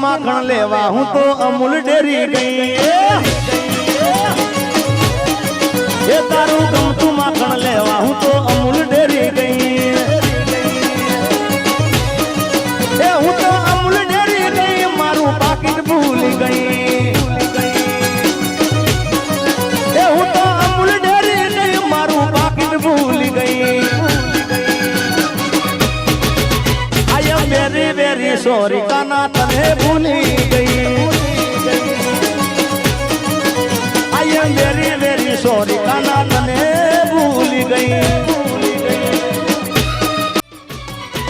माखण लेवा हूँ तो अमूल डेरी गई ये तारू गमतू माखण लेवा हूँ तो अमूल डेरी गई ये हूँ तो अमूल डेरी गई मारू पाकिट भूल गई ये हूँ तो अमूल डेरी गई मारू पाकिट भूल गई वेरी वेरी सॉरी काना तने भूली गई I am very very sorry काना तने भूली गई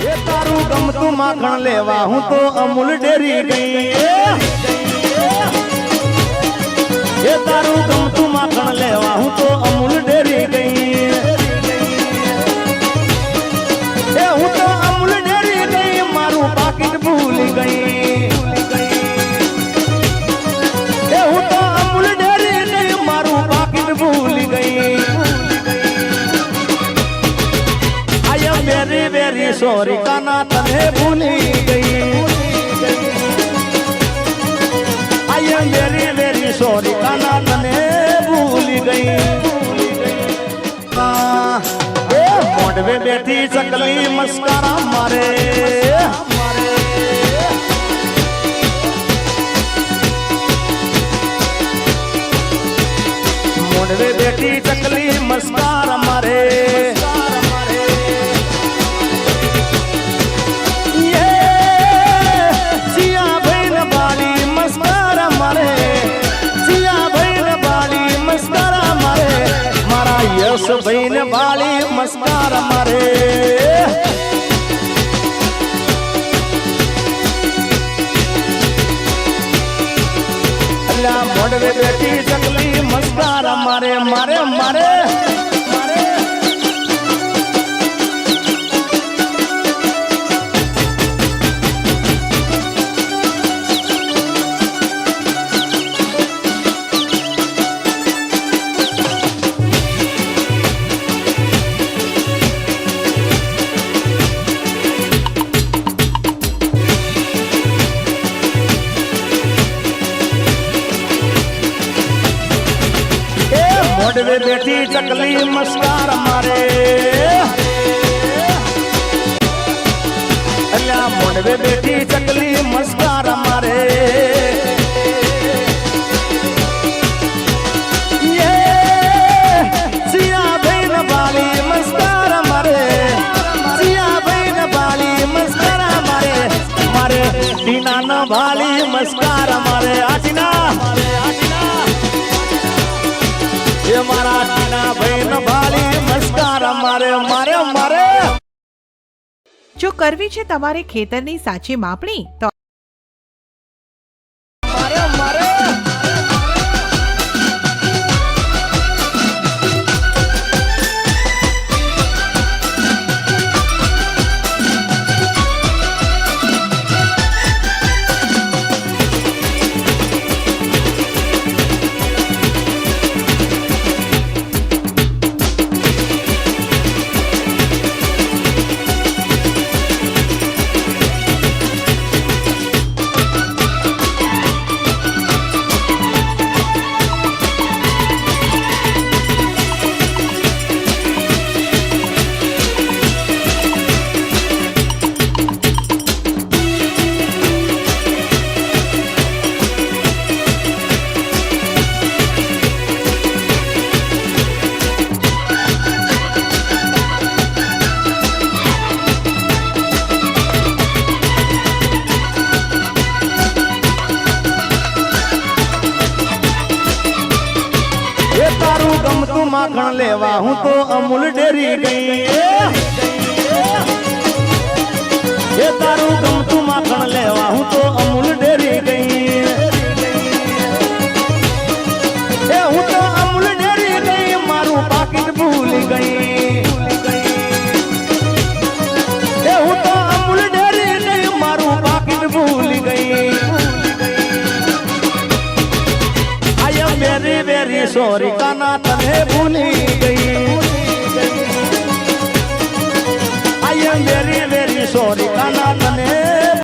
ये तारू गम तू माखण लेवा हूँ तो अमूल डेरी गई ये तारू गम तू माखण लेवा हूँ तो अमूल डेरी गई ये हूँ तो अमूल डेरी गई मारू पाकिट भूल गई ये हूँ तो अमूल डेरी गई मारू पाकिट भूल गई I am very very sorry काना तने भूली गई I am very very sorry काना तने भूल गई मोडवे बैठी चकली मस्कारा मारे मोडवे बैठी चकली मस्कारा मारे ये सिया बहन बाली मस्कारा मारे सिया बहन बाली मस्कारा मारे मारा यश बहन बाली मस्कार मारे अल्लाह मोडवे बेटी जंगली मस्कार मारे मारे मारे मोडवे बेटी चकली मस्कार मारे अल्लाह मोडवे बेटी चकली मस्कार मारे ये सिया बहन बाली मस्कार मारे सिया बहन बाली मस्कार मारे मारे दीना न बाली मस्कार मारे आटीना ये मारा टीना बहन बाली मस्कार मारे मारे मारे જો કરવી છે તમારે ખેતરની સાચી માપણી તો मारे मारे माखण लेवा हूँ तो अमूल डेरी गई ये तारू गम तू माखण लेवा हूँ तो अमूल डेरी गई ये हूँ तो अमूल डेरी गई मारू पाकिट भूल गई ये हूँ तो अमूल डेरी गई मारू पाकिट भूल गई I am very very sorry काना तने भूली गई I am very very sorry काना तने